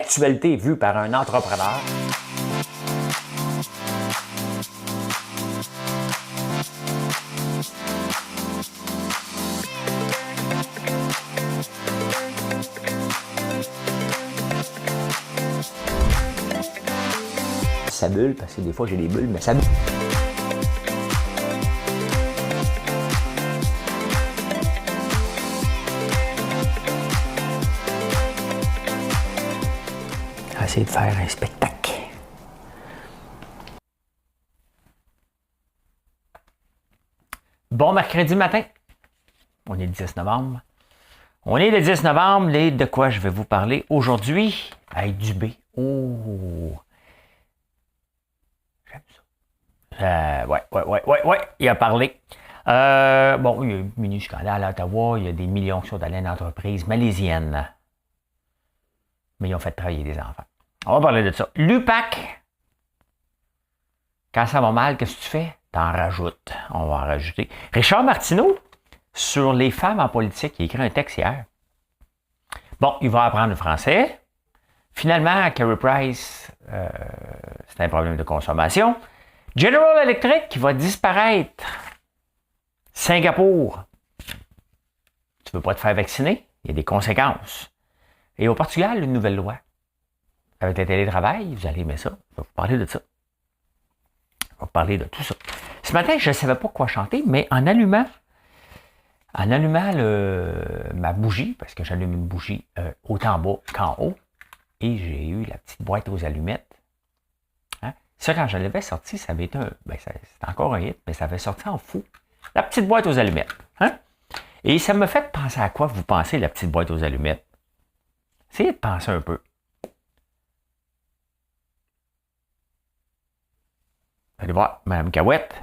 Actualité vue par un entrepreneur. Ça bulle, parce que des fois j'ai des bulles, mais ça bulle. On va essayer de faire un spectacle. Bon mercredi matin. On est le 10 novembre. On est le 10 novembre et de quoi je vais vous parler aujourd'hui? Avec du B. Oh! J'aime ça. Ouais, il a parlé. Bon, il y a un mini scandale à Ottawa. Il y a des millions qui sont allés à une entreprise malaisienne. Mais ils ont fait travailler des enfants. On va parler de ça. L'UPAC, quand ça va mal, qu'est-ce que tu fais? T'en rajoutes. On va en rajouter. Richard Martineau, sur les femmes en politique, il a écrit un texte hier. Bon, il va apprendre le français. Finalement, Carey Price, c'est un problème de consommation. General Electric qui va disparaître. Singapour, tu ne veux pas te faire vacciner? Il y a des conséquences. Et au Portugal, une nouvelle loi. Avec le télétravail, vous allez aimer ça. Je vais vous parler de ça. Je vais vous parler de tout ça. Ce matin, je ne savais pas quoi chanter, mais en allumant ma bougie, parce que j'allume une bougie autant en bas qu'en haut, et j'ai eu la petite boîte aux allumettes. Hein? Ça, quand je l'avais sorti, ça avait été c'était encore un hit, mais ça avait sorti en fou. La petite boîte aux allumettes. Hein? Et ça me fait penser à quoi vous pensez, la petite boîte aux allumettes? Essayez de penser un peu. Allez voir, Mme Cahouette.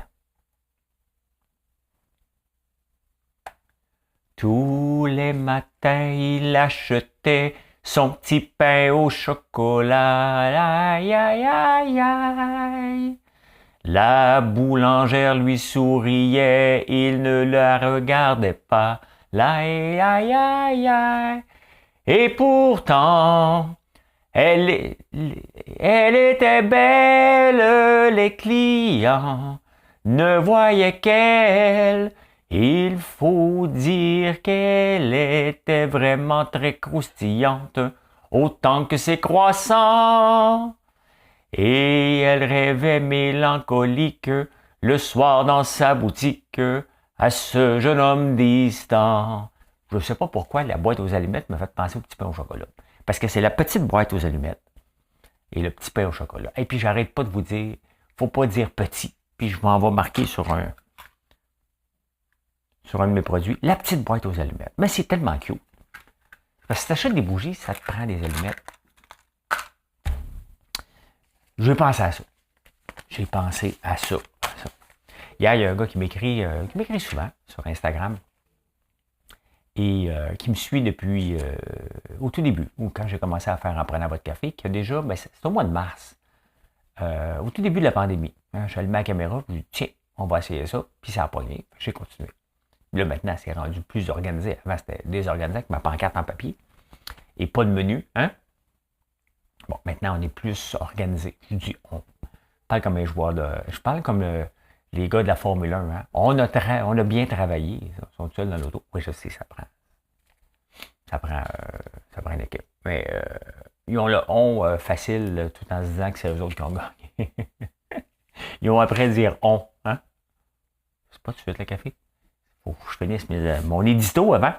Tous les matins, il achetait son petit pain au chocolat. Aïe, aïe, aïe, aïe. La boulangère lui souriait, il ne la regardait pas. Aïe, aïe, aïe, aïe. Et pourtant, elle était belle, les clients ne voyaient qu'elle. Il faut dire qu'elle était vraiment très croustillante, autant que ses croissants. Et elle rêvait mélancolique le soir dans sa boutique à ce jeune homme distant. Je ne sais pas pourquoi la boîte aux allumettes me fait penser au petit pain au chocolat. Parce que c'est la petite boîte aux allumettes et le petit pain au chocolat. Et puis j'arrête pas de vous dire, faut pas dire petit. Puis je m'en vais marquer sur un de mes produits, la petite boîte aux allumettes. Mais c'est tellement cute. Parce que si tu achètes des bougies, ça te prend des allumettes. Je vais penser à ça. J'ai pensé à ça. Hier, il y a un gars qui m'écrit souvent sur Instagram et qui me suit depuis au tout début, ou quand j'ai commencé à faire En prenant votre café, qui a déjà, c'est au mois de mars, au tout début de la pandémie. Hein, j'ai allumé ma caméra, puis je dis, tiens, on va essayer ça, puis ça n'a pas gagné. J'ai continué. Là, maintenant, c'est rendu plus organisé. Avant, c'était désorganisé avec ma pancarte en papier et pas de menu. Hein? Bon, maintenant, on est plus organisé. Je dis on. Je parle comme un joueur de. Je parle comme les gars de la Formule 1. Hein? On a bien travaillé. Ils sont seuls dans l'auto. Oui, je sais, ça prend une équipe. Mais ils ont le on facile tout en se disant que c'est eux autres qui ont gagné. Ils ont appris à dire on. Hein? C'est pas tout de suite le café. Faut que je finisse mon édito avant.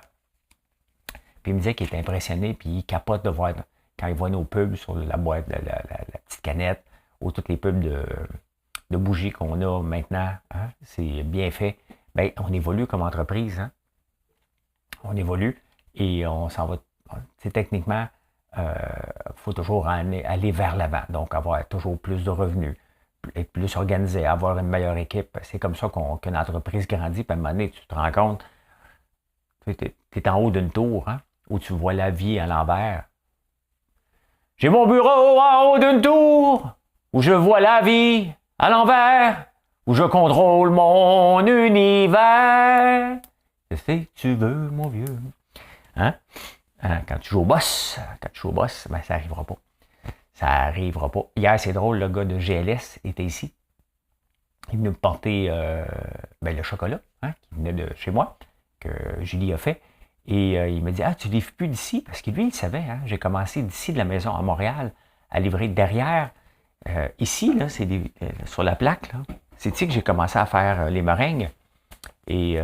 Puis il me disait qu'il était impressionné, puis il capote de voir quand il voit nos pubs sur la boîte, la petite canette, ou toutes les pubs de bougies qu'on a maintenant. Hein? C'est bien fait. Bien, on évolue comme entreprise. Hein? On évolue et on s'en va. C'est techniquement, faut toujours aller vers l'avant. Donc, avoir toujours plus de revenus, être plus organisé, avoir une meilleure équipe. C'est comme ça qu'une entreprise grandit. Puis à un moment donné, tu te rends compte, tu es en haut d'une tour, hein, où tu vois la vie à l'envers. J'ai mon bureau en haut d'une tour, où je vois la vie à l'envers, où je contrôle mon univers. Qu'est-ce que tu veux, mon vieux? Hein? Quand tu joues au boss, ben, ça n'arrivera pas. Ça n'arrivera pas. Hier, c'est drôle, le gars de GLS était ici. Il est venu me porter le chocolat, hein, qui venait de chez moi, que Julie a fait. Et il m'a dit, ah, tu livres plus d'ici? Parce que lui, il savait, hein, j'ai commencé d'ici de la maison à Montréal à livrer derrière. Ici, là, c'est sur la plaque, là, c'est ici que j'ai commencé à faire les meringues et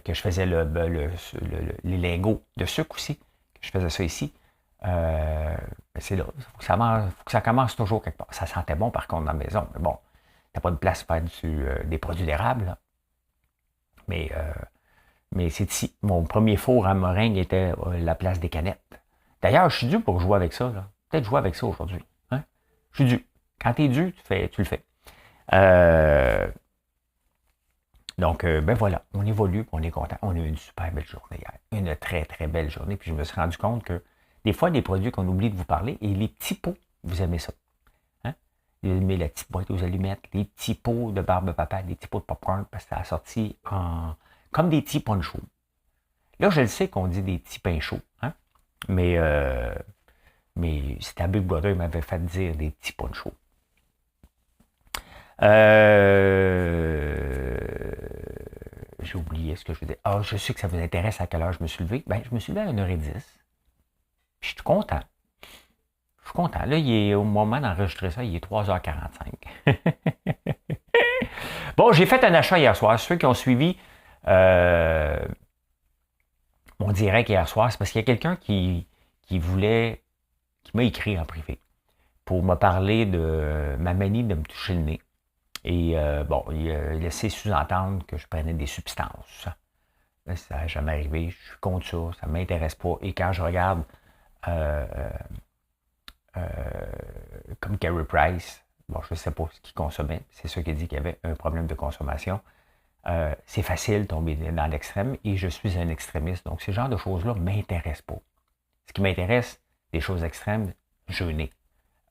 que je faisais les lingots de sucre aussi, que je faisais ça ici. C'est là, faut que ça commence toujours quelque part. Ça sentait bon par contre dans la maison, mais bon, t'as pas de place pour faire des produits d'érable, là. Mais c'est ici. Mon premier four à meringue était la place des canettes. D'ailleurs, je suis dû pour jouer avec ça, là. Peut-être jouer avec ça aujourd'hui. Hein? Je suis dû. Quand t'es dû, tu le fais. Donc, ben voilà, on évolue, on est content. On a eu une super belle journée hier. Une très, très belle journée. Puis je me suis rendu compte que des fois, des produits qu'on oublie de vous parler, et les petits pots, vous aimez ça. Hein? Vous aimez la petite boîte aux allumettes, les petits pots de barbe papa, des petits pots de popcorn, parce que ça a sorti comme des petits pains chauds. Là, je le sais qu'on dit des petits pains chauds, hein? Mais c'était Big Brother, il m'avait fait dire des petits pains chauds. J'ai oublié ce que je veux dire. Ah, je sais que ça vous intéresse à quelle heure je me suis levé. Ben, je me suis levé à 1h10. Puis je suis content. Je suis content. Là, il est au moment d'enregistrer ça, il est 3h45. Bon, j'ai fait un achat hier soir. Ceux qui ont suivi mon direct hier soir, c'est parce qu'il y a quelqu'un qui m'a écrit en privé pour me parler de ma manie de me toucher le nez. Et il a laissé sous-entendre que je prenais des substances. Ça n'a jamais arrivé. Je suis contre ça. Ça ne m'intéresse pas. Et quand je regarde comme Carey Price, bon, je ne sais pas ce qu'il consommait. C'est ça qui a dit qu'il y avait un problème de consommation. C'est facile de tomber dans l'extrême et je suis un extrémiste. Donc, ce genre de choses-là ne m'intéressent pas. Ce qui m'intéresse, des choses extrêmes, jeûner.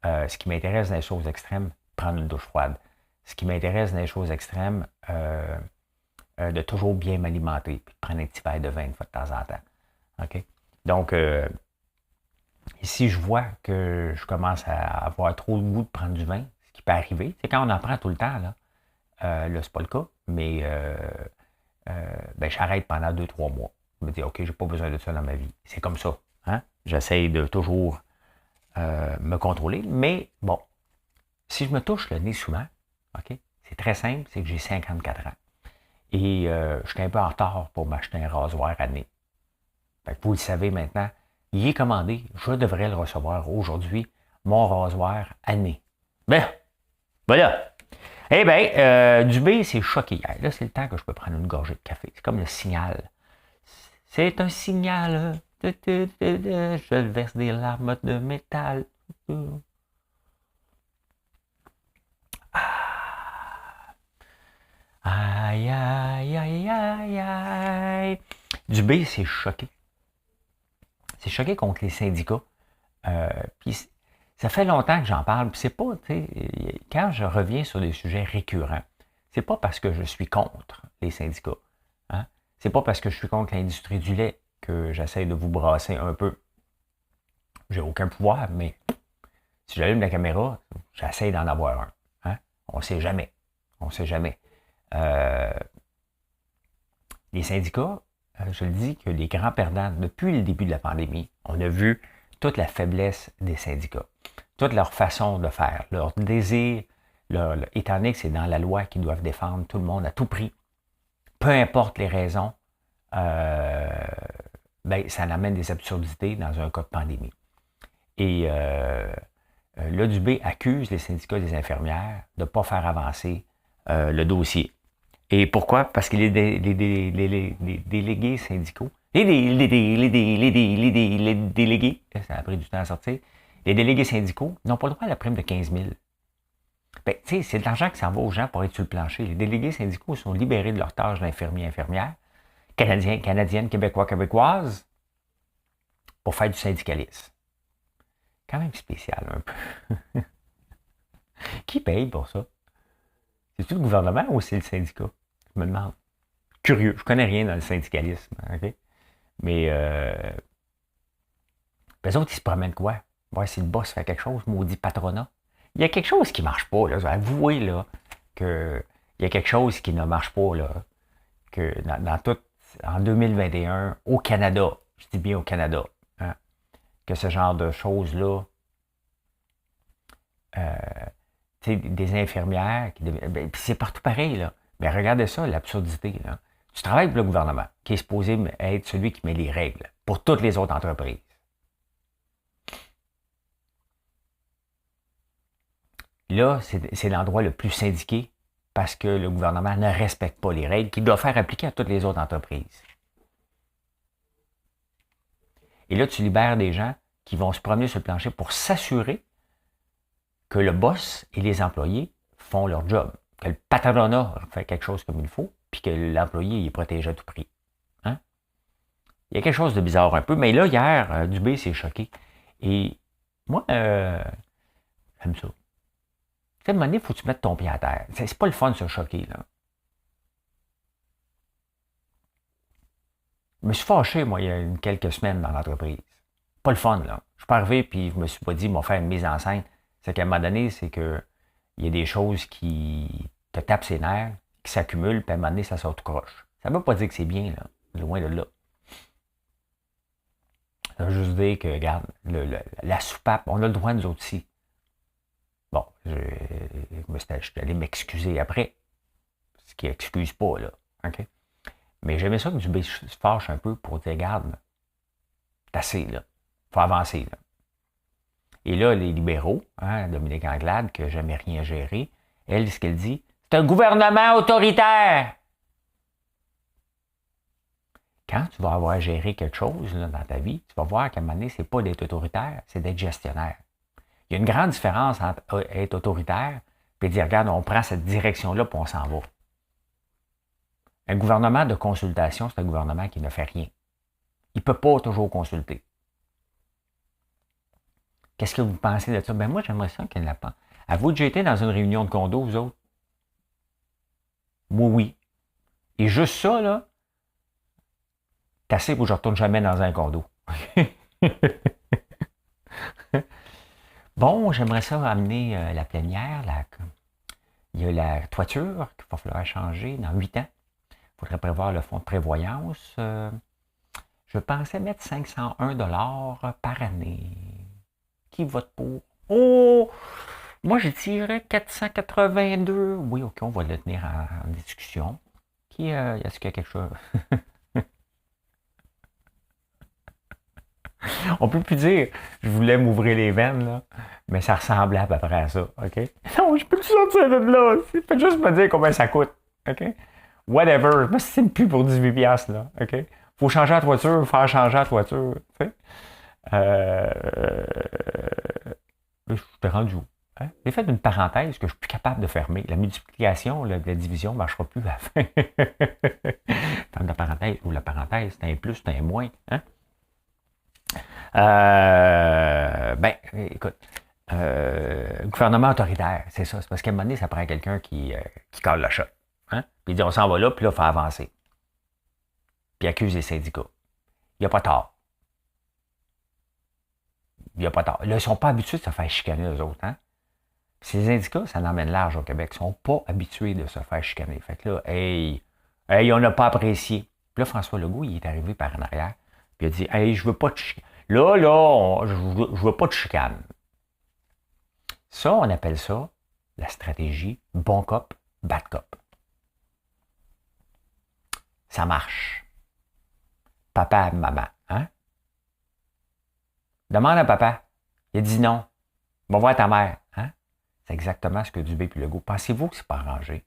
Ce qui m'intéresse dans les choses extrêmes, prendre une douche froide. Ce qui m'intéresse dans les choses extrêmes, de toujours bien m'alimenter, puis de prendre un petit verre de vin une fois de temps en temps. OK? Donc, ici, je vois que je commence à avoir trop le goût de prendre du vin, ce qui peut arriver. C'est quand on en prend tout le temps, là. Là, c'est pas le cas, mais j'arrête pendant 2-3 mois. Je me dis, OK, j'ai pas besoin de ça dans ma vie. C'est comme ça. Hein? J'essaye de toujours me contrôler, mais bon, si je me touche le nez souvent, OK, c'est très simple, c'est que j'ai 54 ans. Et je suis un peu en retard pour m'acheter un rasoir à nez. Fait que vous le savez maintenant, il est commandé, je devrais le recevoir aujourd'hui, mon rasoir à nez. Ben, voilà. Eh bien, Dubé s'est choqué hier. Là, c'est le temps que je peux prendre une gorgée de café. C'est comme le signal. C'est un signal. Je verse des larmes de métal. Aïe, aïe, aïe, aïe, aïe. Dubé s'est choqué. C'est choqué contre les syndicats. Puis ça fait longtemps que j'en parle. Puis c'est pas, tu sais, quand je reviens sur des sujets récurrents, c'est pas parce que je suis contre les syndicats. Hein? C'est pas parce que je suis contre l'industrie du lait que j'essaie de vous brasser un peu. J'ai aucun pouvoir, mais si j'allume la caméra, j'essaie d'en avoir un. Hein? On sait jamais. On sait jamais. Les syndicats, je le dis, que les grands perdants, depuis le début de la pandémie, on a vu toute la faiblesse des syndicats, toute leur façon de faire, leur désir, étant donné que c'est dans la loi qu'ils doivent défendre tout le monde à tout prix, peu importe les raisons, ça amène des absurdités dans un cas de pandémie. Et là, Dubé accuse les syndicats des infirmières de ne pas faire avancer le dossier. Et pourquoi? Parce que les délégués syndicaux, les délégués, ça a pris du temps à sortir, les délégués syndicaux n'ont pas le droit à la prime de 15 000. Ben, tu sais, c'est de l'argent qui s'en va aux gens pour être sur le plancher. Les délégués syndicaux sont libérés de leur tâche d'infirmiers, infirmières, canadiennes, québécois, québécoises, pour faire du syndicalisme. Quand même spécial, un peu. Qui paye pour ça? C'est-tu le gouvernement ou c'est le syndicat? Je me demande. Curieux. Je connais rien dans le syndicalisme. Okay? Mais les autres, ils se promènent quoi? voir si le boss fait quelque chose, maudit patronat. Il y a quelque chose qui ne marche pas, là. Avouez, là, qu'il y a quelque chose qui ne marche pas, là. Que dans tout, en 2021, au Canada, je dis bien au Canada, hein, que ce genre de choses-là, des infirmières, ben, c'est partout pareil, là. Mais regardez ça, l'absurdité, là. Tu travailles pour le gouvernement, qui est supposé être celui qui met les règles pour toutes les autres entreprises. Là, c'est l'endroit le plus syndiqué parce que le gouvernement ne respecte pas les règles qu'il doit faire appliquer à toutes les autres entreprises. Et là, tu libères des gens qui vont se promener sur le plancher pour s'assurer que le boss et les employés font leur job, que le patronat fait quelque chose comme il faut, puis que l'employé est protégé à tout prix. Hein? Il y a quelque chose de bizarre un peu, mais là, hier, Dubé s'est choqué. Et moi, j'aime ça. Tu sais, à un moment donné, il faut que tu mettes ton pied à terre. C'est pas le fun de se choquer, là. Je me suis fâché, moi, il y a quelques semaines dans l'entreprise. Pas le fun, là. Je suis pas arrivé, puis je me suis pas dit, ils m'ont fait une mise en scène. C'est qu'à un moment donné, c'est que il y a des choses qui te tapent ses nerfs, qui s'accumulent, puis à un moment donné, ça sort tout croche. Ça ne veut pas dire que c'est bien, là. Loin de là. Ça veut juste dire que, regarde, la soupape, on a le droit, nous autres aussi. Bon, je suis allé m'excuser après, ce qui excuse pas, là. OK? Mais j'aimais ça que Dubé se fâche un peu pour dire, regarde, c'est assez, là. Faut avancer, là. Et là, les libéraux, hein, Dominique Anglade, qui n'a jamais rien géré, elle, ce qu'elle dit, c'est un gouvernement autoritaire. Quand tu vas avoir géré quelque chose là, dans ta vie, tu vas voir qu'à un moment donné, ce n'est pas d'être autoritaire, c'est d'être gestionnaire. Il y a une grande différence entre être autoritaire et dire, regarde, on prend cette direction-là puis on s'en va. Un gouvernement de consultation, c'est un gouvernement qui ne fait rien. Il ne peut pas toujours consulter. Qu'est-ce que vous pensez de ça? Ben moi, j'aimerais ça qu'elle n'a pas. Avez-vous déjà été dans une réunion de condo, vous autres? Moi, oui. Et juste ça, là, c'est assez pour que je ne retourne jamais dans un condo. Bon, j'aimerais ça amener la plénière. Il y a la toiture qu'il va falloir changer dans 8 ans. Il faudrait prévoir le fonds de prévoyance. Je pensais mettre 501 $ par année. Qui vote pour? Oh! Moi, je dirais 482. Oui, OK, on va le tenir en discussion. Est-ce qu'il y a quelque chose? On peut plus dire, je voulais m'ouvrir les veines, là, mais ça ressemblait à peu près à ça, OK? Non, je peux plus sortir de là. Faites juste me dire combien ça coûte, OK? Whatever, je me signe plus pour 18$, là, OK? Faut changer la toiture, faire changer la toiture, tu sais? Je suis rendu où? Hein? J'ai fait une parenthèse que je suis plus capable de fermer. La multiplication, la division ne marchera plus à la fin. Ferme la parenthèse, ou la parenthèse, c'est un plus, c'est un moins, hein? Ben, écoute, gouvernement autoritaire, c'est ça. C'est parce qu'à un moment donné, ça prend quelqu'un qui colle le chat. Hein? Puis il dit, on s'en va là, puis là, il faut avancer. Puis il accuse les syndicats. Il n'y a pas tort. Il n'y a pas tort. Là, ils ne sont pas habitués de se faire chicaner, eux autres. Hein? Ces syndicats, ça l'emmène large au Québec. Ils ne sont pas habitués de se faire chicaner. Fait que là, hey, on n'a pas apprécié. Puis là, François Legault, il est arrivé par en arrière. Puis il a dit, hey, je veux pas te chicaner. Là, je veux pas de chicane. Ça, on appelle ça la stratégie bon cop, bad cop. Ça marche. Papa, maman, hein? Demande à papa. Il a dit non. Va voir ta mère, hein? C'est exactement ce que Dubé et Legault. Pensez-vous que c'est pas arrangé?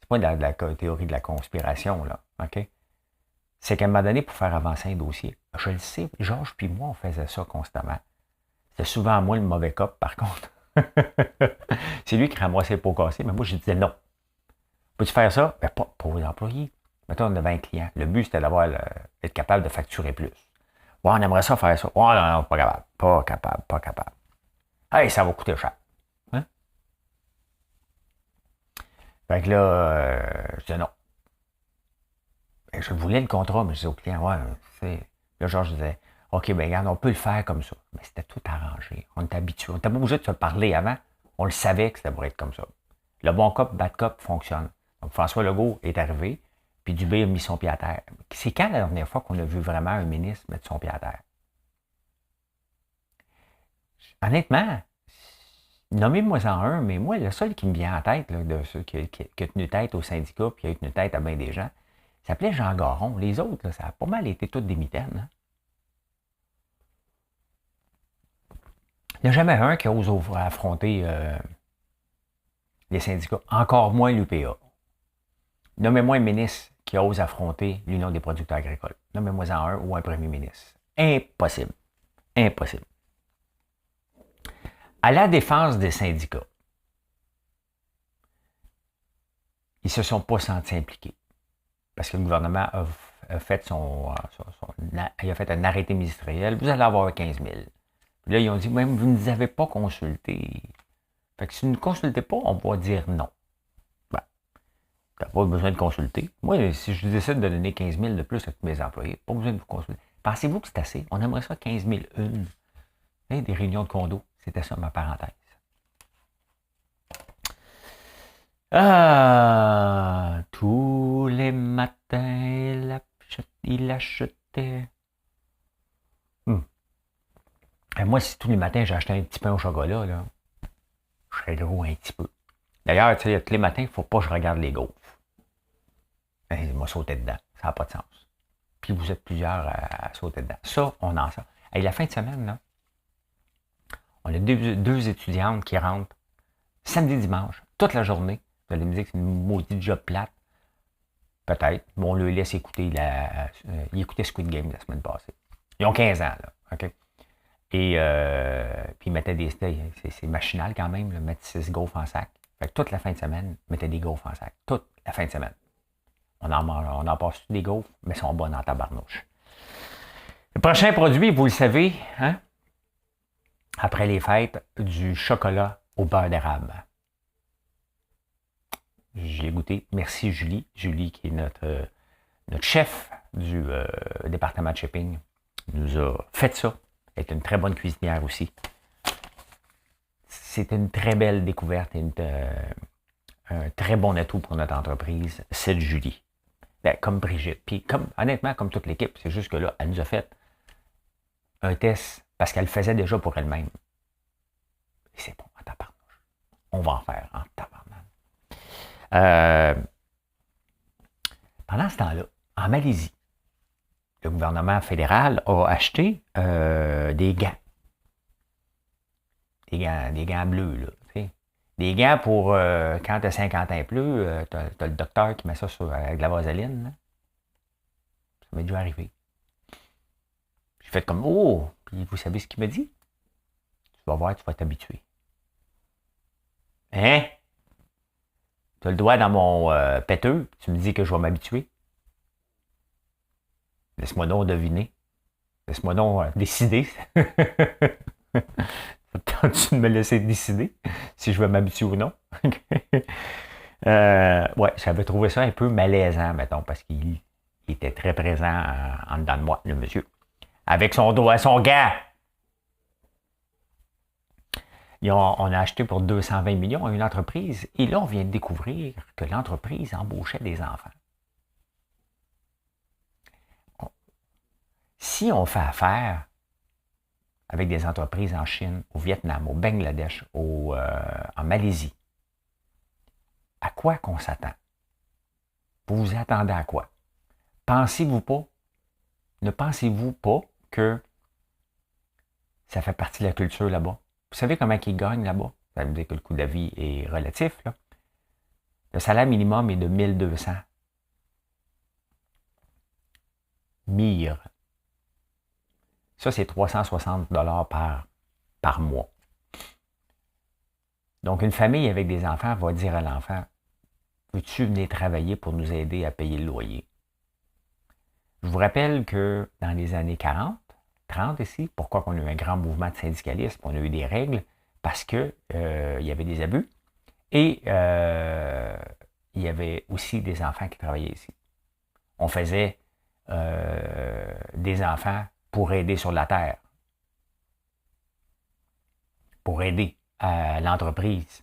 C'est pas de la théorie de la conspiration, là, OK? C'est qu'à un moment donné, pour faire avancer un dossier, je le sais, Georges puis moi, on faisait ça constamment. C'était souvent moi le mauvais cop, par contre. C'est lui qui ramassait les pots cassés, mais moi, je disais non. Peux-tu faire ça? Ben, pas pour les employés. Mettons, on avait un client. Le but, c'était d'être capable de facturer plus. Ouais, on aimerait ça faire ça. Ouais, non, pas capable. Pas capable, pas capable. Hey, ça va coûter cher. Hein? Fait que là, je disais non. Je voulais le contrat, mais je disais au client, ouais, c'est. Là, genre, je disais, OK, ben regarde, on peut le faire comme ça. Mais c'était tout arrangé. On était habitué. On n'était pas obligé de se parler avant. On le savait que ça pourrait être comme ça. Le bon cop, bad cop fonctionne. Donc, François Legault est arrivé, puis Dubé a mis son pied à terre. C'est quand la dernière fois qu'on a vu vraiment un ministre mettre son pied à terre? Honnêtement, nommez-moi en un, mais moi, le seul qui me vient en tête, là, de ceux qui a tenu tête au syndicat, puis qui a tenu tête à bien des gens, s'appelait Jean Garon. Les autres, là, ça a pas mal été toutes des mitaines. Hein? Il n'y a jamais un qui ose affronter les syndicats, encore moins l'UPA. Nommez-moi un ministre qui ose affronter l'Union des producteurs agricoles. Nommez-moi en un ou un premier ministre. Impossible. Impossible. À la défense des syndicats, ils ne se sont pas sentis impliqués. Parce que le gouvernement a fait il a fait un arrêté ministériel. Vous allez avoir 15 000. Puis là, ils ont dit, même vous ne nous avez pas consultés. Fait que si vous ne nous consultez pas, on va dire non. Ben, tu n'as pas besoin de consulter. Moi, si je décide de donner 15 000 de plus à tous mes employés, pas besoin de vous consulter. Pensez-vous que c'est assez? On aimerait ça 15 000 une. Hein, des réunions de condo. C'était ça ma parenthèse. Ah, tous les matins, il achetait. Et moi, si tous les matins j'achetais un petit pain au chocolat, là, je serais gros un petit peu. D'ailleurs, tu sais, tous les matins, il ne faut pas que je regarde les gaufres. Il m'a sauté dedans. Ça n'a pas de sens. Puis vous êtes plusieurs à sauter dedans. Ça, on en sort. Et la fin de semaine, là, on a deux étudiantes qui rentrent samedi, dimanche, toute la journée. Vous allez me dire que c'est une maudite job plate. Peut-être. Mais on le laisse écouter. Ils écoutaient Squid Game la semaine passée. Ils ont 15 ans, là. OK? Et puis ils mettaient des. C'est machinal quand même, là, mettre 6 gaufres en sac. Fait que toute la fin de semaine, ils mettaient des gaufres en sac. Toute la fin de semaine. On en passe des gaufres, mais elles sont bonnes en tabarnouche. Le prochain produit, vous le savez, hein? Après les fêtes, du chocolat au beurre d'érable. J'ai goûté. Merci Julie. Julie qui est notre chef du département de shipping. Nous a fait ça. Elle est une très bonne cuisinière aussi. C'est une très belle découverte et un très bon atout pour notre entreprise, cette Julie. Ben, comme Brigitte. Puis honnêtement, comme toute l'équipe, c'est juste que là, elle nous a fait un test parce qu'elle le faisait déjà pour elle-même. Et c'est bon, en tabarnouche. On va en faire en tabarnouche. Pendant ce temps-là, en Malaisie, le gouvernement fédéral a acheté des gants. Des gants bleus, là. T'sais. Des gants pour quand tu as 50 ans et plus, tu as le docteur qui met ça avec de la vaseline. Là. Ça m'est déjà arrivé. J'ai fait comme oh! Puis vous savez ce qu'il m'a dit? Tu vas voir, tu vas t'habituer. Hein? Tu as le doigt dans mon péteux, tu me dis que je vais m'habituer. Laisse-moi donc deviner. Laisse-moi donc décider. Attends-tu de me laisser décider si je vais m'habituer ou non? Ouais, j'avais trouvé ça un peu malaisant, mettons, parce qu'il était très présent en dedans de moi, le monsieur. Avec son doigt, son gant. On a acheté pour 220 millions à une entreprise. Et là, on vient de découvrir que l'entreprise embauchait des enfants. Si on fait affaire avec des entreprises en Chine, au Vietnam, au Bangladesh, en Malaisie, à quoi qu'on s'attend? Vous vous attendez à quoi? Ne pensez-vous pas que ça fait partie de la culture là-bas? Vous savez comment ils gagnent là-bas? Ça veut dire que le coût de la vie est relatif. Là. Le salaire minimum est de 1200. Mire. Ça, c'est 360 $ par mois. Donc, une famille avec des enfants va dire à l'enfant, veux-tu venir travailler pour nous aider à payer le loyer? Je vous rappelle que dans les années 40, 30 ici, pourquoi on a eu un grand mouvement de syndicalisme, on a eu des règles, parce que il y avait des abus et il y avait aussi des enfants qui travaillaient ici. On faisait des enfants pour aider sur la terre, pour aider l'entreprise.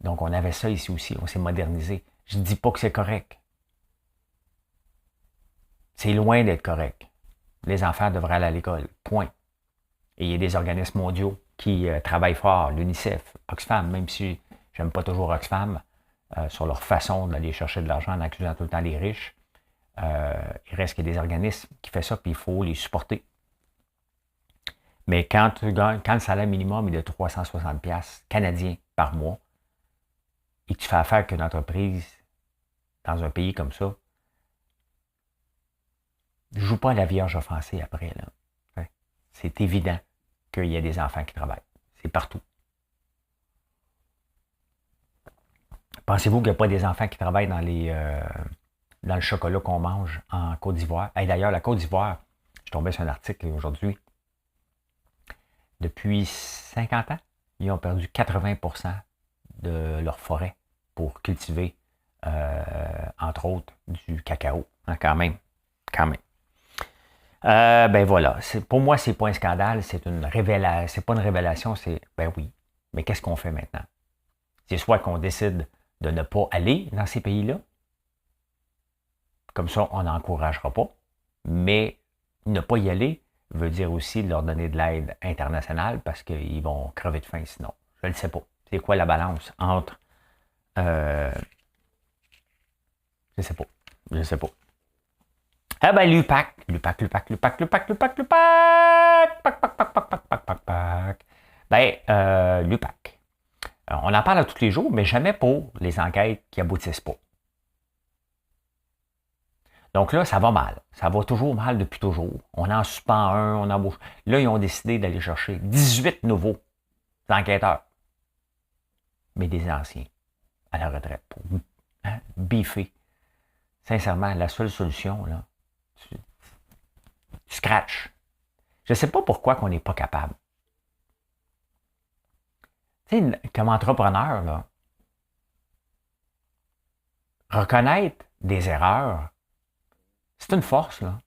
Donc, on avait ça ici aussi, on s'est modernisé. Je ne dis pas que c'est correct. C'est loin d'être correct. Les enfants devraient aller à l'école, point. Et il y a des organismes mondiaux qui travaillent fort, l'UNICEF, Oxfam, même si j'aime pas toujours Oxfam, sur leur façon d'aller chercher de l'argent en accusant tout le temps les riches. Il reste qu'il y a des organismes qui font ça, puis il faut les supporter. Mais quand le salaire minimum est de 360$ canadiens par mois, et que tu fais affaire avec une entreprise dans un pays comme ça, ne joue pas à la vierge offensée après, là. Ouais. C'est évident qu'il y a des enfants qui travaillent. C'est partout. Pensez-vous qu'il n'y a pas des enfants qui travaillent dans le chocolat qu'on mange en Côte d'Ivoire? Et d'ailleurs, la Côte d'Ivoire, je tombais sur un article aujourd'hui, depuis 50 ans, ils ont perdu 80% de leur forêt pour cultiver, entre autres, du cacao. Hein, quand même. Ben voilà. Pour moi, c'est pas un scandale, c'est une révélation. C'est pas une révélation, c'est ben oui. Mais qu'est-ce qu'on fait maintenant? C'est soit qu'on décide de ne pas aller dans ces pays-là. Comme ça, on n'encouragera pas. Mais ne pas y aller veut dire aussi leur donner de l'aide internationale parce qu'ils vont crever de faim sinon. Je ne le sais pas. C'est quoi la balance entre... je ne sais pas. Ah ben l'UPAC. Ben, l'UPAC. On en parle à tous les jours, mais jamais pour les enquêtes qui aboutissent pas. Donc là, ça va mal. Ça va toujours mal depuis toujours. On en suspend un, on embauche. Là, ils ont décidé d'aller chercher 18 nouveaux enquêteurs. Mais des anciens à la retraite pour biffer. Sincèrement, la seule solution, là, tu scratches. Je ne sais pas pourquoi on n'est pas capable. Tu sais, comme entrepreneur, là, reconnaître des erreurs, c'est une force, là.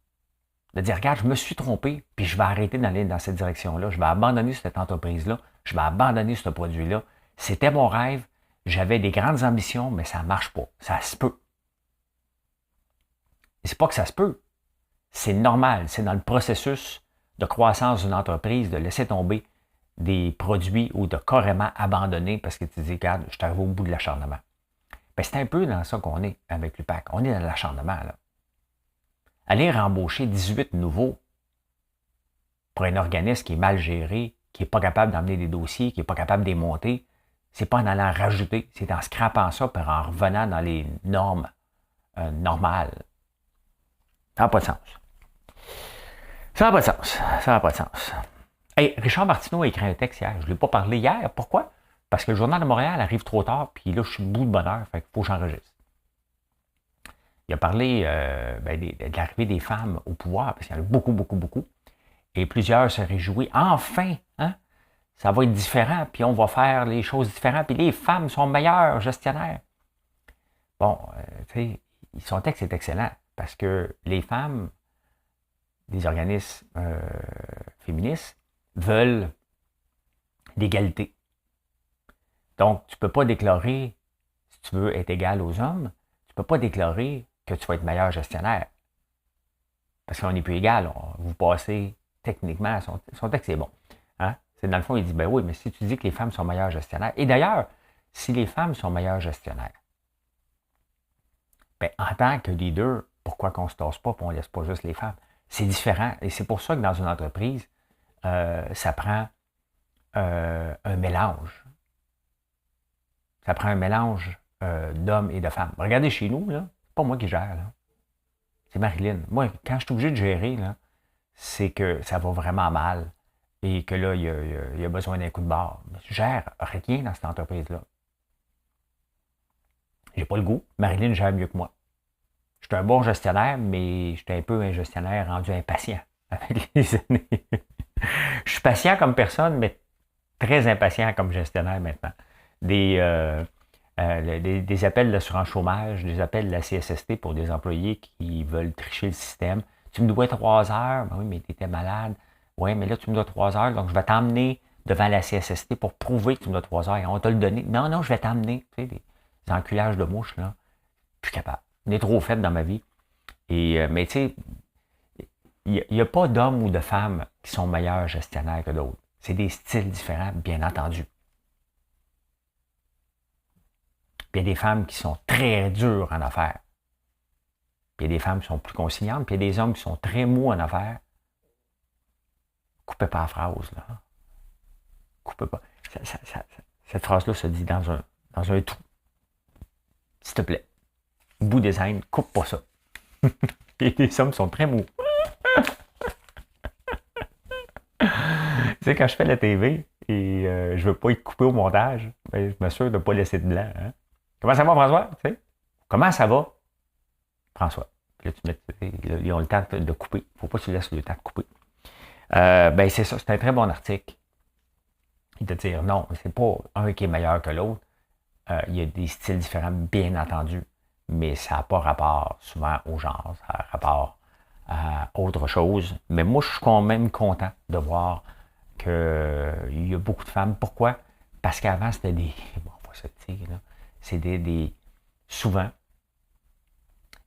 De dire, regarde, je me suis trompé, puis je vais arrêter d'aller dans cette direction-là. Je vais abandonner cette entreprise-là. Je vais abandonner ce produit-là. C'était mon rêve. J'avais des grandes ambitions, mais ça ne marche pas. Ça se peut. Et c'est pas que ça se peut. C'est normal. C'est dans le processus de croissance d'une entreprise de laisser tomber des produits ou de carrément abandonner parce que tu dis, regarde, je suis arrivé au bout de l'acharnement. Ben, c'est un peu dans ça qu'on est avec l'UPAC. On est dans l'acharnement, là. Aller rembaucher 18 nouveaux pour un organisme qui est mal géré, qui n'est pas capable d'emmener des dossiers, qui n'est pas capable de les monter, c'est pas en allant rajouter, c'est en scrapant ça et en revenant dans les normes normales. Ça n'a pas de sens. Ça n'a pas de sens. Hey, Richard Martineau a écrit un texte hier. Je ne l'ai pas parlé hier. Pourquoi? Parce que le Journal de Montréal arrive trop tard, puis là, je suis au bout de bonheur, fait qu'il faut que j'enregistre. Il a parlé de l'arrivée des femmes au pouvoir, parce qu'il y en a beaucoup. Et plusieurs se réjouissent. Enfin, hein? Ça va être différent, puis on va faire les choses différentes, puis les femmes sont meilleures gestionnaires. Bon, tu sais, son texte est excellent, parce que les femmes des organismes féministes veulent l'égalité. Donc, tu ne peux pas déclarer, si tu veux être égal aux hommes, tu ne peux pas déclarer que tu vas être meilleur gestionnaire. Parce qu'on n'est plus égal. Vous passez techniquement, son texte est bon. Hein? C'est dans le fond, il dit, ben oui, mais si tu dis que les femmes sont meilleures gestionnaires, et d'ailleurs, si les femmes sont meilleures gestionnaires, ben, en tant que leader, pourquoi qu'on ne se tasse pas et on ne laisse pas juste les femmes? C'est différent. Et c'est pour ça que dans une entreprise, ça prend un mélange. Ça prend un mélange d'hommes et de femmes. Regardez chez nous, là, c'est pas moi qui gère. Là. C'est Marilyn. Moi, quand je suis obligé de gérer, là, c'est que ça va vraiment mal et que là, il y a besoin d'un coup de barre. Je gère rien dans cette entreprise-là. J'ai pas le goût. Marilyn gère mieux que moi. Je suis un bon gestionnaire, mais je suis un peu un gestionnaire rendu impatient avec les années. Je suis patient comme personne, mais très impatient comme gestionnaire maintenant. Des appels d'assurance chômage, des appels de la CSST pour des employés qui veulent tricher le système. Tu me dois 3 heures. Ben oui, mais tu étais malade. Oui, mais là, tu me dois 3 heures, donc je vais t'emmener devant la CSST pour prouver que tu me dois 3 heures. Et on t'a le donné. Non, non, je vais t'emmener. Tu sais, des enculages de mouches, là. Plus capable. On est trop fait dans ma vie. Et, mais tu sais, il n'y a pas d'hommes ou de femmes qui sont meilleurs gestionnaires que d'autres. C'est des styles différents, bien entendu. Puis il y a des femmes qui sont très dures en affaires. Puis il y a des femmes qui sont plus conciliantes. Puis il y a des hommes qui sont très mous en affaires. Coupez pas la phrase, là. Coupez pas. Cette phrase-là se dit dans un tout. S'il te plaît. Bout des scènes, coupe pas ça. Et les hommes sont très mous. Tu sais, quand je fais la TV et je veux pas être coupé au montage, ben, je m'assure de ne pas laisser de blanc. Hein? Comment ça va, François? Tu sais? Comment ça va? François. Puis là, ils ont le temps de couper. Il ne faut pas que tu laisses le temps de couper. Ben, c'est ça. C'est un très bon article. Il te dire non, c'est pas un qui est meilleur que l'autre. Il y a des styles différents, bien entendu. Mais ça n'a pas rapport souvent au genre. Ça a rapport à autre chose. Mais moi, je suis quand même content de voir qu'il y a beaucoup de femmes. Pourquoi? Parce qu'avant, c'était des... Bon, on va se dire, là. C'était souvent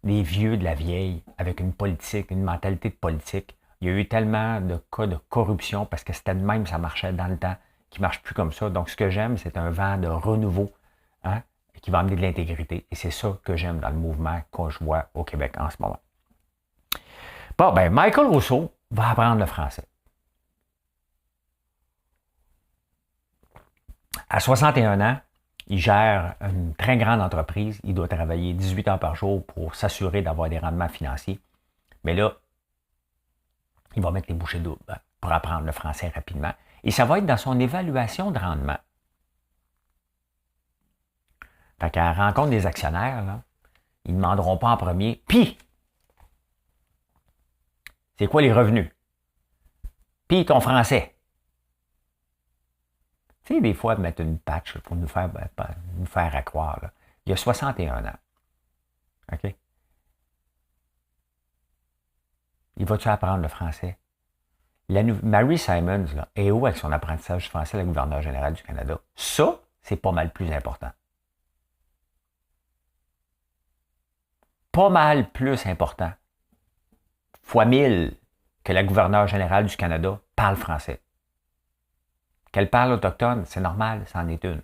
des vieux de la vieille avec une politique, une mentalité de politique. Il y a eu tellement de cas de corruption parce que c'était de même, ça marchait dans le temps, qui ne marche plus comme ça. Donc, ce que j'aime, c'est un vent de renouveau, hein, qui va amener de l'intégrité. Et c'est ça que j'aime dans le mouvement que je vois au Québec en ce moment. Bon, ben, Michael Rousseau va apprendre le français. À 61 ans, il gère une très grande entreprise. Il doit travailler 18 heures par jour pour s'assurer d'avoir des rendements financiers. Mais là, il va mettre les bouchées doubles pour apprendre le français rapidement. Et ça va être dans son évaluation de rendement. Fait qu'à la rencontre des actionnaires, là, ils ne demanderont pas en premier. Puis, c'est quoi les revenus? Puis ton français. Tu sais, des fois, mettre une patch pour nous faire accroire. Là. Il y a 61 ans. OK? Il va-tu apprendre le français? Mary Simons là, est où avec son apprentissage du français, la gouverneure générale du Canada? Ça, c'est pas mal plus important. Pas mal plus important. Fois 1000 que la gouverneure générale du Canada parle français. Qu'elle parle autochtone, c'est normal, c'en est une.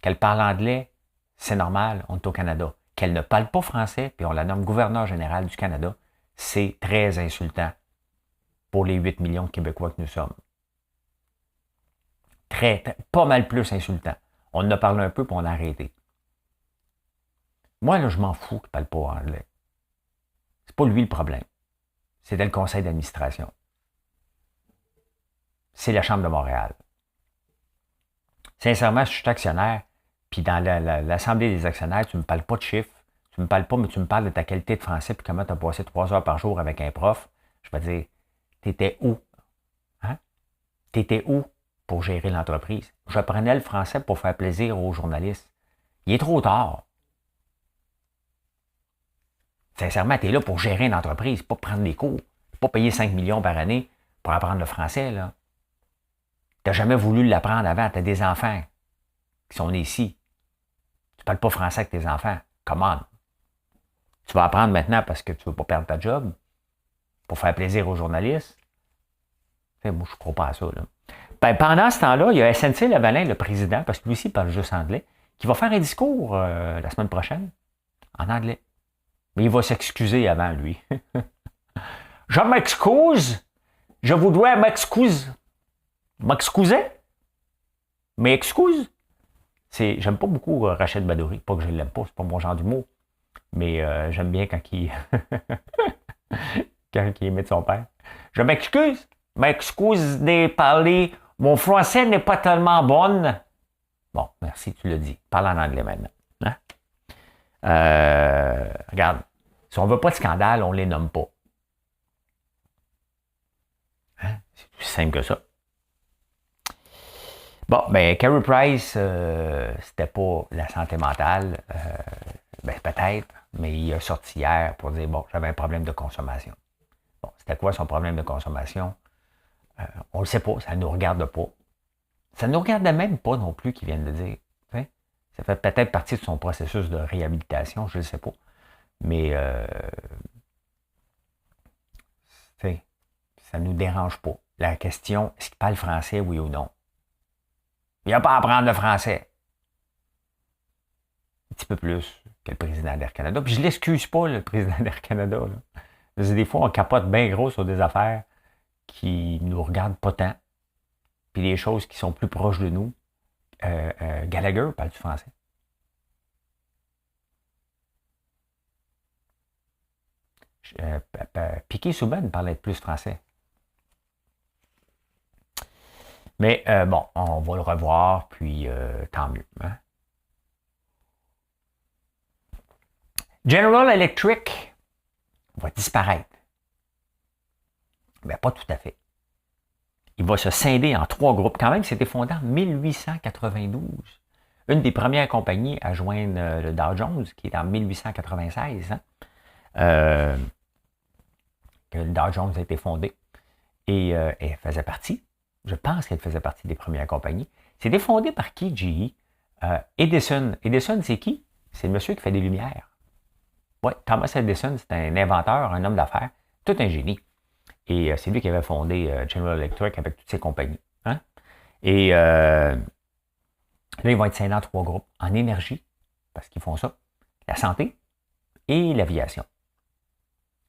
Qu'elle parle anglais, c'est normal, on est au Canada. Qu'elle ne parle pas français, puis on la nomme gouverneure générale du Canada, c'est très insultant pour les 8 millions de Québécois que nous sommes. Pas mal plus insultant. On en a parlé un peu, puis on a arrêté. Moi, là, je m'en fous qu'il ne parle pas anglais. C'est pas lui le problème. C'était le conseil d'administration. C'est la Chambre de Montréal. Sincèrement, si je suis actionnaire, puis dans l'Assemblée des actionnaires, tu ne me parles pas de chiffres, tu ne me parles pas, mais tu me parles de ta qualité de français, puis comment tu as passé 3 heures par jour avec un prof, je vais dire, t'étais où? Hein? T'étais où pour gérer l'entreprise? Je prenais le français pour faire plaisir aux journalistes. Il est trop tard. Sincèrement, tu es là pour gérer une entreprise, pas prendre des cours, pas payer 5 millions par année pour apprendre le français, là. Tu n'as jamais voulu l'apprendre avant. Tu as des enfants qui sont nés ici. Tu ne parles pas français avec tes enfants. Come on. Tu vas apprendre maintenant parce que tu ne veux pas perdre ta job pour faire plaisir aux journalistes. Moi, je ne crois pas à ça. Là. Ben, pendant ce temps-là, il y a SNC-Lavalin, le président, parce que lui aussi, il parle juste anglais, qui va faire un discours la semaine prochaine en anglais. Mais il va s'excuser avant, lui. Je m'excuse. Je voudrais m'excuser. M'excuser? Mais excuse? J'aime pas beaucoup Rachid Badouri. Pas que je l'aime pas, c'est pas mon genre d'humour. Mais j'aime bien quand il quand il imite son père. Je m'excuse. M'excuse de parler. Mon français n'est pas tellement bon. Bon, merci, tu l'as dit. Parle en anglais maintenant. Hein? Regarde. Si on veut pas de scandale, on les nomme pas. Hein? C'est aussi simple que ça. Bon, ben, Carey Price, c'était pas la santé mentale. Ben, peut-être, mais il a sorti hier pour dire, bon, j'avais un problème de consommation. Bon, c'était quoi son problème de consommation? On ne le sait pas, ça ne nous regarde pas. Ça ne nous regarde même pas non plus qu'ils viennent de dire. T'sais? Ça fait peut-être partie de son processus de réhabilitation, je ne sais pas. Mais ça ne nous dérange pas. La question, est-ce qu'il parle français, oui ou non? Il n'y a pas à apprendre le français. Un petit peu plus que le président d'Air Canada. Puis je ne l'excuse pas, le président d'Air Canada. Là. Des fois, on capote bien gros sur des affaires qui ne nous regardent pas tant. Puis les choses qui sont plus proches de nous. Gallagher parle du français. Piquet Souban parlait plus français. Mais bon, on va le revoir, puis tant mieux. Hein? General Electric va disparaître. Mais pas tout à fait. Il va se scinder en 3 groupes. Quand même, c'était fondé en 1892. Une des premières compagnies à joindre le Dow Jones, qui est en 1896. Hein? Que le Dow Jones a été fondé. Et elle faisait partie. Je pense qu'elle faisait partie des premières compagnies. C'était fondé par qui, GE? Edison. Edison, c'est qui? C'est le monsieur qui fait des lumières. Oui, Thomas Edison, c'est un inventeur, un homme d'affaires, tout un génie. Et c'est lui qui avait fondé General Electric avec toutes ses compagnies. Hein? Et là, ils vont être scindés en 3 groupes. En énergie, parce qu'ils font ça, la santé et l'aviation.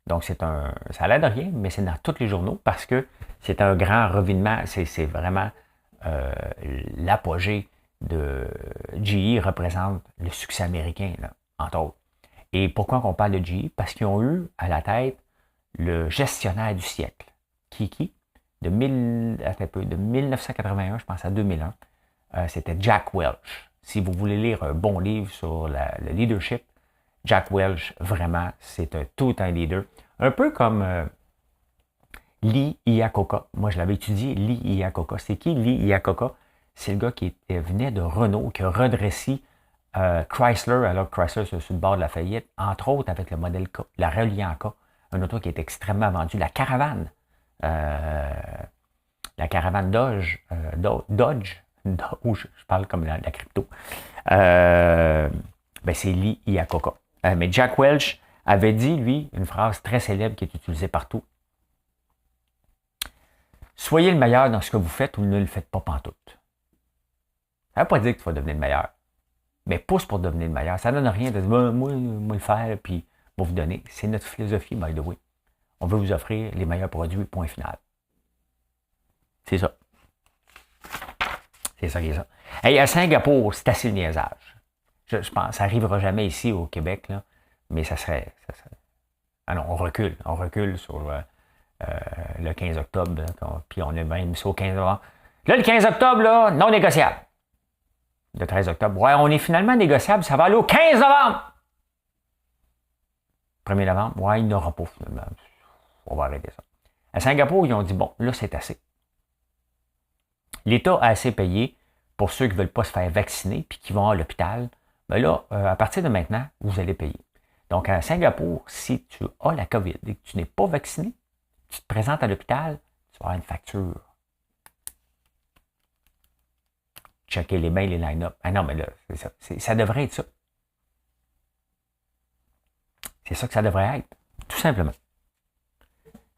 Donc, ça a l'air de rien, mais c'est dans tous les journaux parce que c'est un grand revinement. C'est vraiment l'apogée de GE représente le succès américain, là, entre autres. Et pourquoi on parle de GE? Parce qu'ils ont eu à la tête le gestionnaire du siècle. Qui? De 1981, je pense, à 2001. C'était Jack Welch. Si vous voulez lire un bon livre sur le leadership, Jack Welch, vraiment, c'est tout un leader. Un peu comme Lee Iacocca. Moi, je l'avais étudié, Lee Iacocca. C'est qui Lee Iacocca? C'est le gars qui venait de Renault, qui a redressé Chrysler, alors que Chrysler c'est sur le bord de la faillite, entre autres avec le modèle K, la Reliant K, un auto qui est extrêmement vendu. La Caravane Dodge, je parle comme la crypto, ben c'est Lee Iacocca. Mais Jack Welch avait dit, lui, une phrase très célèbre qui est utilisée partout. Soyez le meilleur dans ce que vous faites ou ne le faites pas pantoute. Ça ne veut pas dire que tu vas devenir le meilleur. Mais pousse pour devenir le meilleur. Ça ne donne rien de dire, moi le faire, puis va vous donner. C'est notre philosophie, by the way. On veut vous offrir les meilleurs produits, point final. C'est ça. C'est ça qui est ça. Hey, à Singapour, c'est assez le niaisage. Je pense, ça n'arrivera jamais ici au Québec, là, mais ça serait. Ah non, on recule sur le 15 octobre, là, puis on est même ça au 15 novembre. Là, le 15 octobre, là, non négociable. Le 13 octobre, ouais, on est finalement négociable, ça va aller au 15 novembre. 1er novembre, ouais, il n'y aura pas finalement. On va arrêter ça. À Singapour, ils ont dit, bon, là, c'est assez. L'État a assez payé pour ceux qui ne veulent pas se faire vacciner puis qui vont à l'hôpital. Ben là, à partir de maintenant, vous allez payer. Donc, à Singapour, si tu as la COVID et que tu n'es pas vacciné, tu te présentes à l'hôpital, tu vas avoir une facture. Checker les mails, les line-up. Ah non, mais là, c'est ça. Ça devrait être ça. C'est ça que ça devrait être. Tout simplement.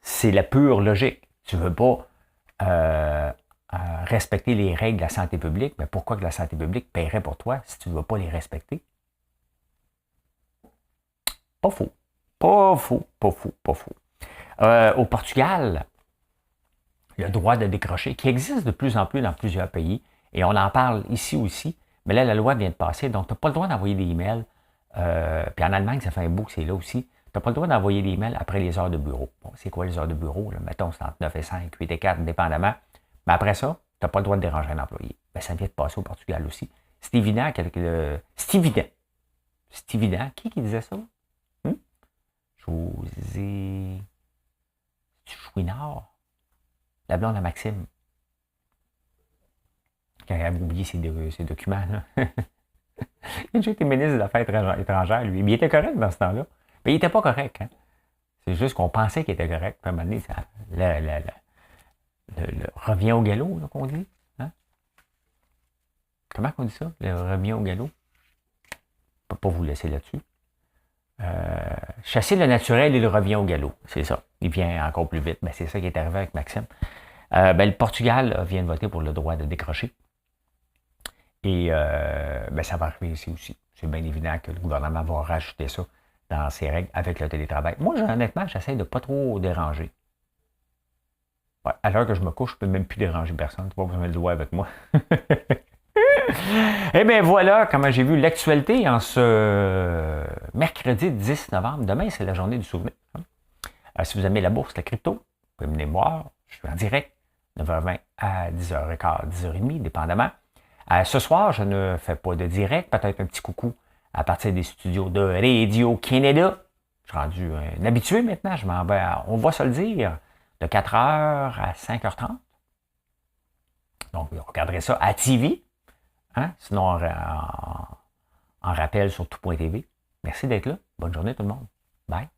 C'est la pure logique. Tu ne veux pas respecter les règles de la santé publique, mais pourquoi que la santé publique paierait pour toi si tu ne veux pas les respecter? Pas faux. Pas faux. Au Portugal, le droit de décrocher, qui existe de plus en plus dans plusieurs pays, et on en parle ici aussi, mais là, la loi vient de passer, donc tu n'as pas le droit d'envoyer des emails. Puis en Allemagne, ça fait un bout que c'est là aussi. Tu n'as pas le droit d'envoyer des emails après les heures de bureau. Bon, c'est quoi les heures de bureau? Là? Mettons, c'est entre 9 et 5, 8 et 4, dépendamment. Mais après ça, tu n'as pas le droit de déranger un employé. Ben, ça vient de passer au Portugal aussi. C'est évident. C'est évident. Qui disait ça? José Chouinard. La blonde à Maxime. Quand elle avait oublié ses documents, là. Il a déjà été ministre des Affaires étrangères, lui. Mais il était correct dans ce temps-là. Mais il n'était pas correct, hein. C'est juste qu'on pensait qu'il était correct. Puis à un moment donné, ça, le revient au galop, là, qu'on dit. Hein? Comment on dit ça? Le revient au galop? Je ne peux pas vous laisser là-dessus. Chasser le naturel, il revient au galop. C'est ça. Il vient encore plus vite. Ben, c'est ça qui est arrivé avec Maxime. Le Portugal vient de voter pour le droit de décrocher. Et ça va arriver ici aussi. C'est bien évident que le gouvernement va rajouter ça dans ses règles avec le télétravail. Moi, honnêtement, j'essaie de ne pas trop déranger. Ouais, à l'heure que je me couche, je ne peux même plus déranger personne. Tu ne pas besoin de le voir avec moi. Eh bien voilà comment j'ai vu l'actualité en ce mercredi 10 novembre. Demain, c'est la journée du souvenir. Si vous aimez la bourse, la crypto, vous pouvez venir me voir. Je suis en direct, 9h20 à 10h15, 10h30, dépendamment. Ce soir, je ne fais pas de direct, peut-être un petit coucou à partir des studios de Radio-Canada. Je suis rendu un habitué maintenant, je m'en vais, on va se le dire, de 4h à 5h30. Donc, vous regarderez ça à TV. Hein? Sinon, en rappel sur tout.tv. Merci d'être là. Bonne journée tout le monde. Bye.